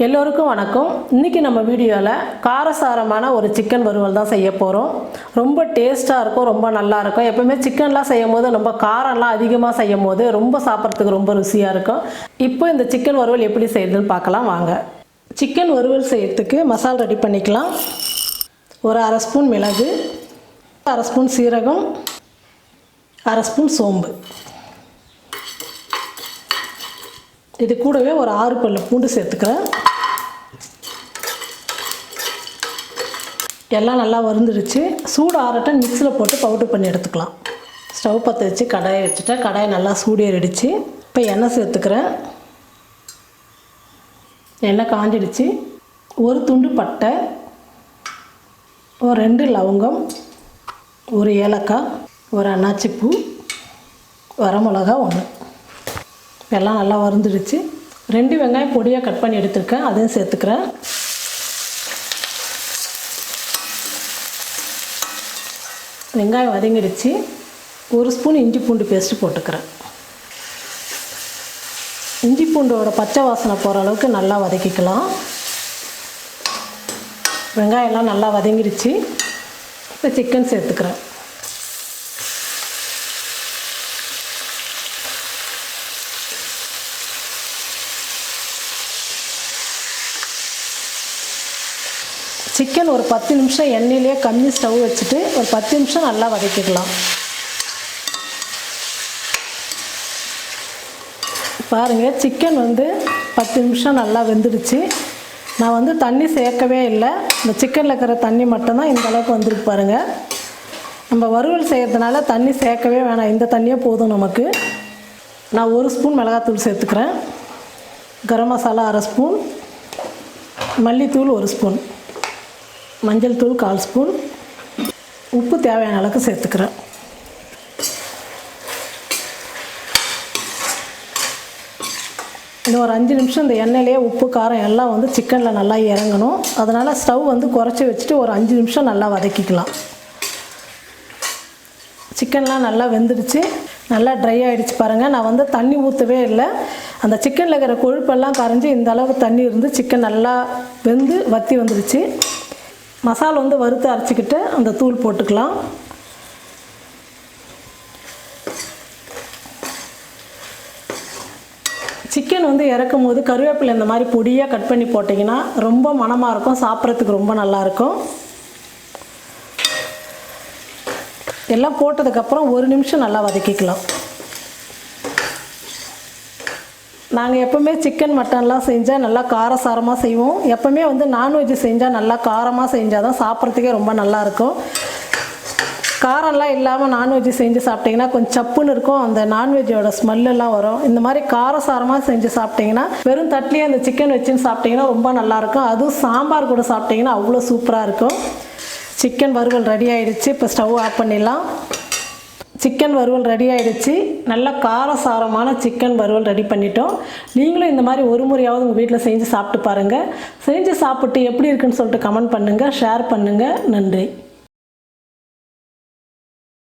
எல்லோருக்கும் வணக்கம். இன்றைக்கி நம்ம வீடியோவில் காரசாரமான ஒரு சிக்கன் வறுவல் தான் செய்ய போகிறோம். ரொம்ப டேஸ்ட்டாக இருக்கும், ரொம்ப நல்லாயிருக்கும். எப்போவுமே சிக்கன்லாம் செய்யும் போது ரொம்ப காரம்லாம் அதிகமாக செய்யும் போது ரொம்ப சாப்பிட்றதுக்கு ரொம்ப ருசியாக இருக்கும். இப்போ இந்த சிக்கன் வறுவல் எப்படி செய்யுதுன்னு பார்க்கலாம் வாங்க. சிக்கன் வறுவல் செய்யறதுக்கு மசாலா ரெடி பண்ணிக்கலாம். ஒரு அரை ஸ்பூன் மிளகு, அரை ஸ்பூன் சீரகம், அரை ஸ்பூன் சோம்பு. இது கூடவே ஒரு 6 பல்லு பூண்டு சேர்த்துக்கிறேன். எல்லாம் நல்லா வறுந்துடுச்சு. சூடு ஆறட்டும், மிக்ஸியில் போட்டு பவுடர் பண்ணி எடுத்துக்கலாம். ஸ்டவ் பற்ற வச்சு கடாயை வச்சுட்டேன். கடாயை நல்லா சூடேறிடுச்சு. இப்போ எண்ணெய் சேர்த்துக்கிறேன். எண்ணெய் காஞ்சிடுச்சு. ஒரு துண்டு பட்டை, ஒரு 2 லவங்கம், ஒரு ஏலக்காய், ஒரு அன்னாச்சிப்பூ, வரமிளகா 1. எல்லாம் நல்லா வறுந்துடுச்சு. 2 வெங்காயம் பொடியாக கட் பண்ணி எடுத்துருக்கேன், அதையும் சேர்த்துக்கிறேன். வெங்காயம் வதங்கிடுச்சு. 1 ஸ்பூன் இஞ்சி பூண்டு பேஸ்ட்டு போட்டுக்கிறேன். இஞ்சி பூண்டோட பச்சை வாசனை போகிற அளவுக்கு நல்லா வதக்கிக்கலாம். வெங்காயம்லாம் நல்லா வதங்கிடுச்சு. இப்போ சிக்கன் சேர்த்துக்கிறேன். சிக்கன் ஒரு 10 நிமிஷம் எண்ணெயிலே கம்மி ஸ்டவ் வச்சுட்டு ஒரு 10 நிமிஷம் நல்லா வதக்கிக்கலாம். பாருங்கள், சிக்கன் 10 நிமிஷம் நல்லா வெந்துடுச்சு. நான் தண்ணி சேர்க்கவே இல்லை. இந்த சிக்கனில் இருக்கிற தண்ணி மட்டும்தான் இந்த அளவுக்கு வந்துருக்கு பாருங்கள். நம்ம வறுவல் செய்கிறதுனால தண்ணி சேர்க்கவே வேணாம், இந்த தண்ணியே போதும் நமக்கு. நான் 1 ஸ்பூன் மிளகாத்தூள் சேர்த்துக்கிறேன். கரம் மசாலா அரை ஸ்பூன், மல்லித்தூள் 1 ஸ்பூன், மஞ்சள் தூள் 1/4 ஸ்பூன், உப்பு தேவையான அளவுக்கு சேர்த்துக்கிறேன். இன்னும் ஒரு 5 நிமிஷம் இந்த எண்ணெயிலேயே உப்பு காரம் எல்லாம் சிக்கனில் நல்லா இறங்கணும். அதனால் ஸ்டவ் குறைச்சி வச்சுட்டு ஒரு 5 நிமிஷம் நல்லா வதக்கிக்கலாம். சிக்கன்லாம் நல்லா வெந்துடுச்சு, நல்லா ட்ரை ஆகிடுச்சு பாருங்கள். நான் தண்ணி ஊற்றவே இல்லை. அந்த சிக்கனில் இருக்கிற கொழுப்பெல்லாம் கரைஞ்சி இந்த அளவுக்கு தண்ணி இருந்து சிக்கன் நல்லா வெந்து வற்றி வந்துடுச்சு. மசாலா வறுத்து அரைச்சிக்கிட்டு அந்த தூள் போட்டுக்கலாம். சிக்கன் இறக்கும் போது கருவேப்பிலை இந்த மாதிரி பொடியாக கட் பண்ணி போட்டிங்கன்னா ரொம்ப மணமாக இருக்கும், சாப்பிட்றதுக்கு ரொம்ப நல்லாயிருக்கும். எல்லாம் போட்டதுக்கப்புறம் 1 நிமிஷம் நல்லா வதக்கிக்கலாம். நாங்கள் எப்போவுமே சிக்கன் மட்டன்லாம் செஞ்சால் நல்லா காரசாரமாக செய்வோம். எப்போவுமே நான்வெஜ் செஞ்சால் நல்லா காரமாக செஞ்சால் தான் சாப்பிட்றதுக்கே ரொம்ப நல்லாயிருக்கும். காரம்லாம் இல்லாமல் நான்வெஜ் செஞ்சு சாப்பிட்டிங்கன்னா கொஞ்சம் சப்புன்னு இருக்கும், அந்த நான்வெஜ்ஜோட ஸ்மெல்லாம் வரும். இந்த மாதிரி காரசாரமாக செஞ்சு சாப்பிட்டிங்கன்னா வெறும் தட்டிலே அந்த சிக்கன் வச்சுன்னு சாப்பிட்டிங்கன்னா ரொம்ப நல்லாயிருக்கும். அதுவும் சாம்பார் கூட சாப்பிட்டிங்கன்னா அவ்வளோ சூப்பராக இருக்கும். சிக்கன் வறுவல் ரெடி ஆகிடுச்சு. இப்போ ஸ்டவ் ஆஃப் பண்ணிடலாம். சிக்கன் வறுவல் ரெடி ஆகிடுச்சு. நல்ல காரசாரமான சிக்கன் வறுவல் ரெடி பண்ணிட்டோம். நீங்களும் இந்த மாதிரி ஒரு முறையாவது உங்கள் வீட்டில் செஞ்சு சாப்பிட்டு பாருங்கள். செஞ்சு சாப்பிட்டு எப்படி இருக்குன்னு சொல்லிட்டு கமெண்ட் பண்ணுங்கள், ஷேர் பண்ணுங்கள். நன்றி.